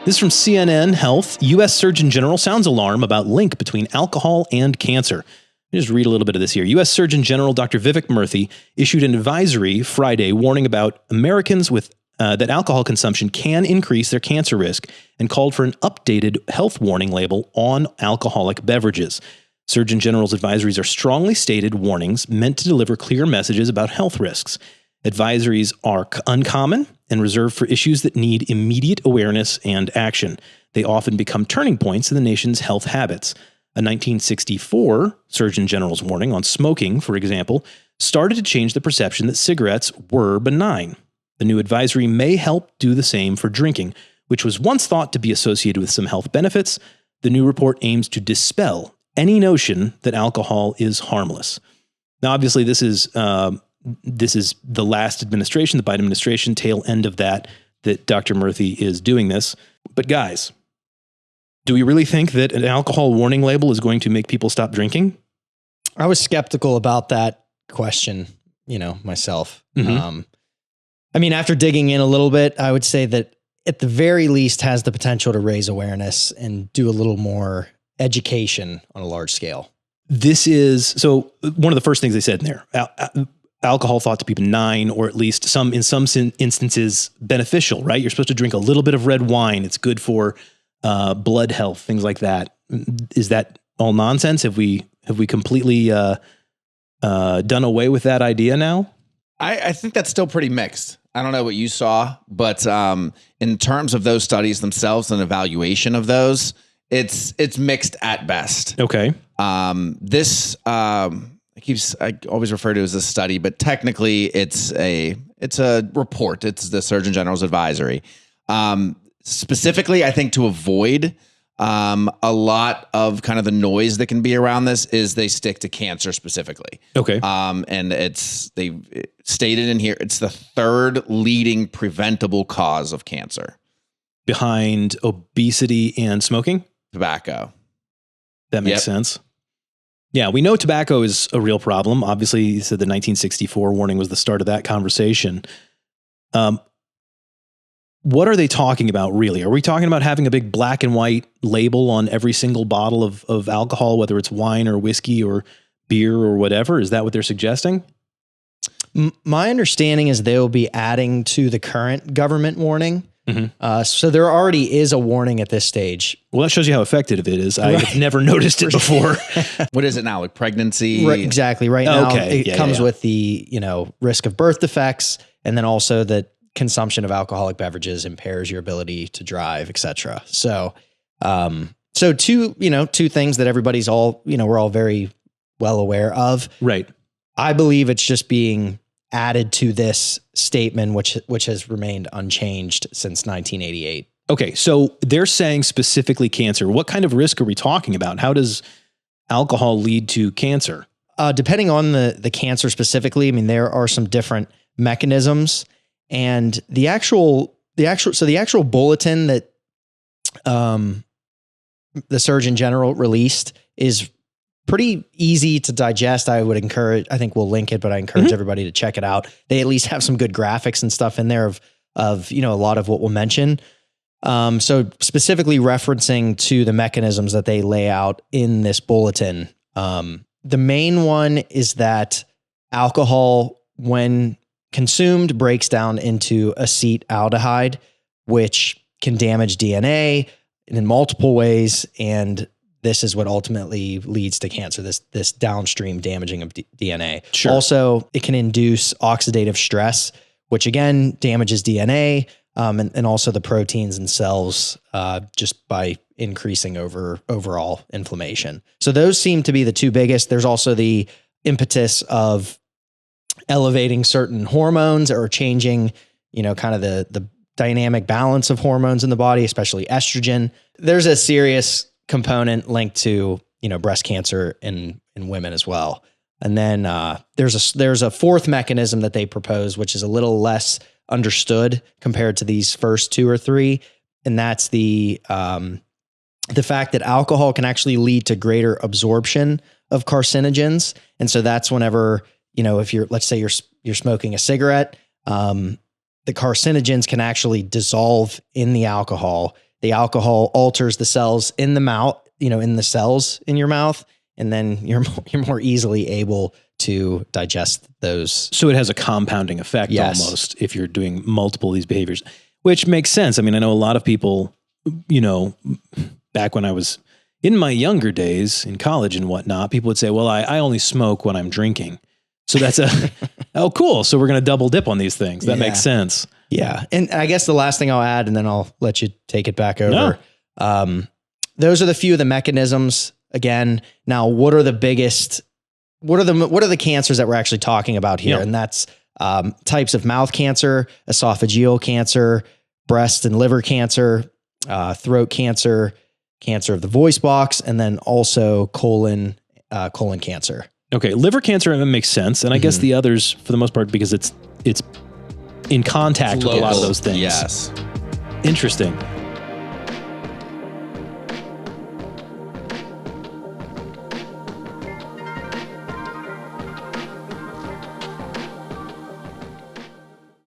This is from CNN Health. U.S. Surgeon General sounds alarm about link between alcohol and cancer. Just read a little bit of this here. U.S. Surgeon General Dr. Vivek Murthy issued an advisory Friday warning about Americans with that alcohol consumption can increase their cancer risk and called for an updated health warning label on alcoholic beverages. Surgeon General's advisories are strongly stated warnings meant to deliver clear messages about health risks. Advisories are uncommon and reserved for issues that need immediate awareness and action. They often become turning points in the nation's health habits. A 1964 Surgeon General's warning on smoking, for example, started to change the perception that cigarettes were benign. The new advisory may help do the same for drinking, which was once thought to be associated with some health benefits. The new report aims to dispel any notion that alcohol is harmless. Now, obviously, this is the last administration, the Biden administration, tail end of that Dr. Murthy is doing this. But guys, do we really think that an alcohol warning label is going to make people stop drinking? I was skeptical about that question, myself. Mm-hmm. After digging in a little bit, I would say that at the very least has the potential to raise awareness and do a little more education on a large scale. This is, so one of the first things they said in there, alcohol thought to be benign, or at least in some instances beneficial, right? You're supposed to drink a little bit of red wine. It's good for blood health, things like that. Is that all nonsense? Have we completely done away with that idea now? I think that's still pretty mixed. I don't know what you saw, but in terms of those studies themselves and evaluation of those, it's mixed at best. Okay. I always refer to it as a study, but technically it's a report. It's the Surgeon General's advisory. Specifically, I think to avoid a lot of kind of the noise that can be around this is they stick to cancer specifically. Okay. And they stated in here, it's the third leading preventable cause of cancer. Behind obesity and smoking? Tobacco. That makes sense. Yeah, we know tobacco is a real problem. Obviously, you said the 1964 warning was the start of that conversation. What are they talking about, really? Are we talking about having a big black and white label on every single bottle of alcohol, whether it's wine or whiskey or beer or whatever? Is that what they're suggesting? My understanding is they will be adding to the current government warning. Mm-hmm. So there already is a warning at this stage. Well, that shows you how effective it is. I've never noticed it before. What is it now? Like pregnancy? Right, exactly. Right now, okay. it comes with the risk of birth defects, and then also that consumption of alcoholic beverages impairs your ability to drive, etc. So, two things that everybody's all we're all very well aware of. Right. I believe it's just being added to this statement, which has remained unchanged since 1988. Okay, so they're saying specifically cancer. What kind of risk are we talking about? How does alcohol lead to cancer? Depending on the cancer specifically, there are some different mechanisms, and the actual bulletin that the Surgeon General released is pretty easy to digest. I think we'll link it, but I encourage everybody to check it out. They at least have some good graphics and stuff in there of a lot of what we'll mention. So specifically referencing to the mechanisms that they lay out in this bulletin. The main one is that alcohol, when consumed, breaks down into acetaldehyde, which can damage DNA in multiple ways, and this is what ultimately leads to cancer, this downstream damaging of DNA. Sure. Also, it can induce oxidative stress, which again damages DNA and also the proteins and cells just by increasing overall inflammation. So those seem to be the two biggest. There's also the impetus of elevating certain hormones or changing, kind of the dynamic balance of hormones in the body, especially estrogen. There's a serious component linked to, breast cancer in women as well. And then there's a fourth mechanism that they propose, which is a little less understood compared to these first two or three. And that's the fact that alcohol can actually lead to greater absorption of carcinogens. And so that's whenever, if let's say you're smoking a cigarette, the carcinogens can actually dissolve in the alcohol the alcohol alters the cells in the mouth, in the cells in your mouth, and then you're more easily able to digest those. So it has a compounding effect almost if you're doing multiple of these behaviors, which makes sense. I mean, I know a lot of people, back when I was in my younger days in college and whatnot, people would say, well, I only smoke when I'm drinking. So that's oh, cool. So we're going to double dip on these things. That makes sense. Yeah. And I guess the last thing I'll add, and then I'll let you take it back over. No. Those are the few of the mechanisms. Again, now what are the biggest, what are the cancers that we're actually talking about here? Yeah. And that's types of mouth cancer, esophageal cancer, breast and liver cancer, throat cancer, cancer of the voice box, and then also colon cancer. Okay, liver cancer makes sense, and I guess the others, for the most part, because it's in contact with a lot of those things. Yes. Interesting.